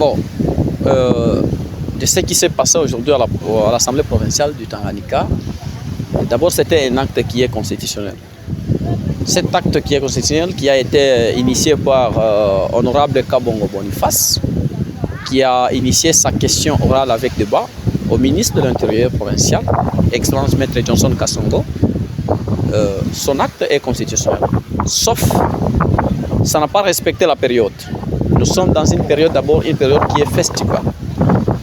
Bon, de ce qui s'est passé aujourd'hui à l'Assemblée provinciale du Tanganyika, d'abord c'était un acte qui est constitutionnel. Cet acte qui est constitutionnel, qui a été initié par Honorable Kabongo Boniface, qui a initié sa question orale avec débat au ministre de l'Intérieur provincial, Excellence Maître Johnson Kassongo. Son acte est constitutionnel, sauf ça n'a pas respecté la période. Nous sommes dans une période d'abord, une période qui est festivale.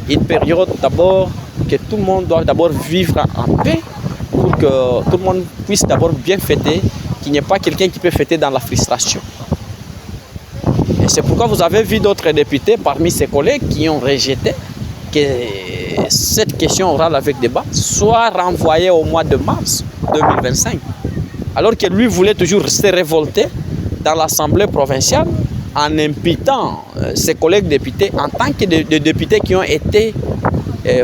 Une période d'abord que tout le monde doit d'abord vivre en paix pour que tout le monde puisse d'abord bien fêter, qu'il n'y ait pas quelqu'un qui peut fêter dans la frustration. Et c'est pourquoi vous avez vu d'autres députés parmi ses collègues qui ont rejeté que cette question orale avec débat soit renvoyée au mois de mars 2025. Alors que lui voulait toujours se révolter dans l'Assemblée provinciale en imputant ses collègues députés en tant que des députés qui ont été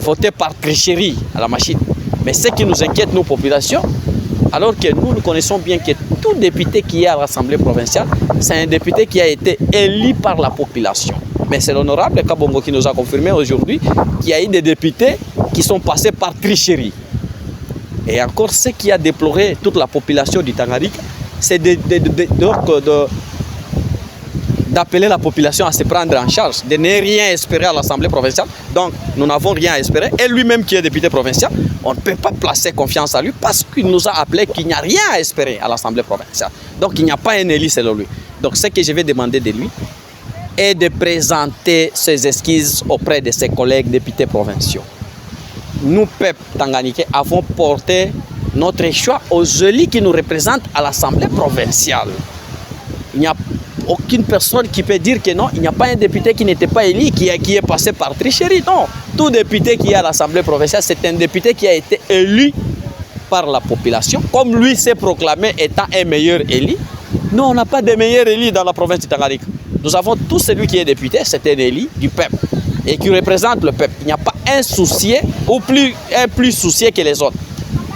votés par tricherie à la machine. Mais ce qui nous inquiète, nos populations, alors que nous connaissons bien que tout député qui est à l'Assemblée provinciale, c'est un député qui a été élu par la population. Mais c'est l'honorable Kabongo qui nous a confirmé aujourd'hui qu'il y a eu des députés qui sont passés par tricherie. Et encore, ce qui a déploré toute la population du Tanganyika, c'est d'appeler la population à se prendre en charge, de ne rien espérer à l'Assemblée provinciale. Donc, nous n'avons rien à espérer. Et lui-même qui est député provincial, on ne peut pas placer confiance à lui parce qu'il nous a appelé qu'il n'y a rien à espérer à l'Assemblée provinciale. Donc, il n'y a pas un élu selon lui. Donc, ce que je vais demander de lui est de présenter ses esquisses auprès de ses collègues députés provinciaux. Nous, peuple tanganyikais, avons porté notre choix aux élus qui nous représentent à l'Assemblée provinciale. Il n'y a aucune personne qui peut dire que non, il n'y a pas un député qui n'était pas élu, qui est passé par tricherie. Non, tout député qui est à l'Assemblée provinciale, c'est un député qui a été élu par la population. Comme lui s'est proclamé étant un meilleur élu, nous, on n'a pas de meilleur élu dans la province du Tanganyika. Nous avons tout celui qui est député, c'est un élu du peuple et qui représente le peuple. Il n'y a pas un soucié ou un plus soucié que les autres.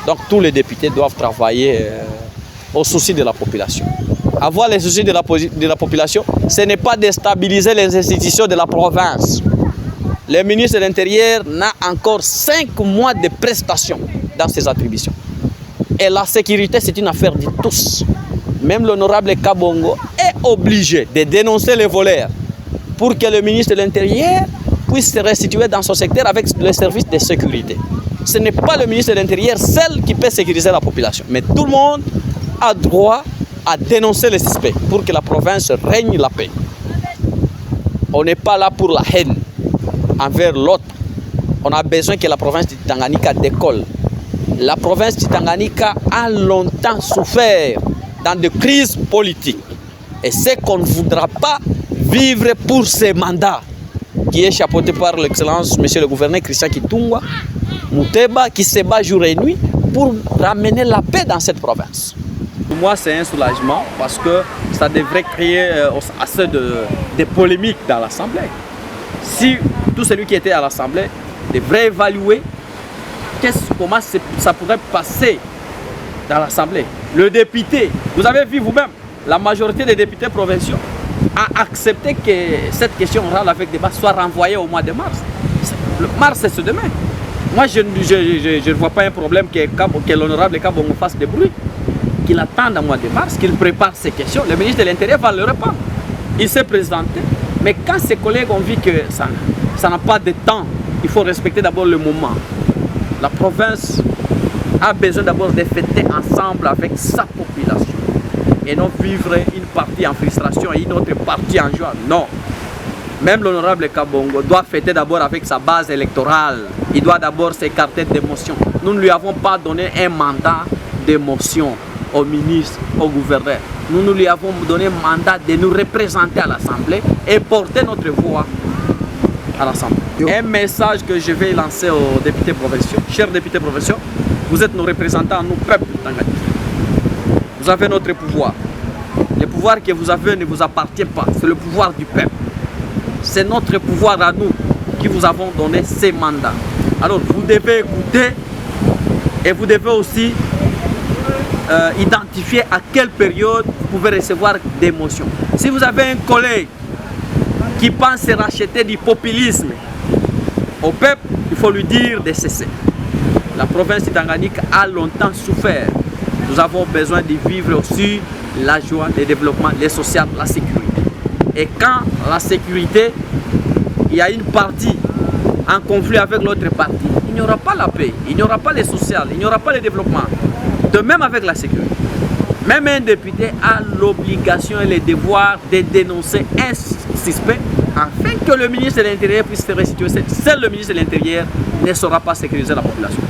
Donc tous les députés doivent travailler au souci de la population. Avoir les soucis de la population, ce n'est pas déstabiliser les institutions de la province. Le ministre de l'Intérieur n'a encore 5 mois de prestations dans ses attributions. Et la sécurité, c'est une affaire de tous. Même l'honorable Kabongo est obligé de dénoncer les voleurs pour que le ministre de l'Intérieur puisse se restituer dans son secteur avec les services de sécurité. Ce n'est pas le ministre de l'Intérieur seul qui peut sécuriser la population, mais tout le monde a droit à dénoncer les suspects pour que la province règne la paix. On n'est pas là pour la haine envers l'autre. On a besoin que la province du Tanganyika décolle. La province du Tanganyika a longtemps souffert dans des crises politiques. Et c'est qu'on ne voudra pas vivre pour ces mandats qui est chapeauté par l'excellence, monsieur le gouverneur Christian Kitungwa Muteba, qui se bat jour et nuit pour ramener la paix dans cette province. Pour moi, c'est un soulagement parce que ça devrait créer assez de polémiques dans l'Assemblée. Si tout celui qui était à l'Assemblée devrait évaluer comment ça pourrait passer dans l'Assemblée. Le député, vous avez vu vous-même, la majorité des députés provinciaux a accepté que cette question orale avec débat soit renvoyée au mois de mars. Le mars, c'est ce demain. Moi, je ne vois pas un problème que l'honorable Kabongo fasse des bruits, qu'il attende au mois de mars, qu'il prépare ces questions. Le ministre de l'Intérieur va le répondre. Il s'est présenté, mais quand ses collègues ont vu que ça n'a pas de temps, il faut respecter d'abord le moment. La province a besoin d'abord de fêter ensemble avec sa population et non vivre une partie en frustration et une autre partie en joie. Non. Même l'honorable Kabongo doit fêter d'abord avec sa base électorale. Il doit d'abord s'écarter d'émotions. Nous ne lui avons pas donné un mandat d'émotion au ministre, au gouverneur. Nous lui avons donné un mandat de nous représenter à l'Assemblée et porter notre voix à l'Assemblée. Un message que je vais lancer aux députés provinciaux. Chers députés provinciaux, vous êtes nos représentants, nous, peuple tanganyika. Vous avez notre pouvoir. Le pouvoir que vous avez ne vous appartient pas. C'est le pouvoir du peuple. C'est notre pouvoir à nous qui vous avons donné ces mandats. Alors vous devez écouter et vous devez aussi identifier à quelle période vous pouvez recevoir d'émotions. Si vous avez un collègue qui pense se racheter du populisme. Au peuple, il faut lui dire de cesser. La province du Tanganyika a longtemps souffert. Nous avons besoin de vivre aussi la joie, le développement, le social, la sécurité. Et quand la sécurité, il y a une partie en conflit avec l'autre partie, il n'y aura pas la paix, il n'y aura pas le social, il n'y aura pas le développement. De même avec la sécurité. Même un député a l'obligation et le devoir de dénoncer un suspect afin que le ministre de l'Intérieur puisse se restituer. Seul le ministre de l'Intérieur ne saura pas sécuriser la population.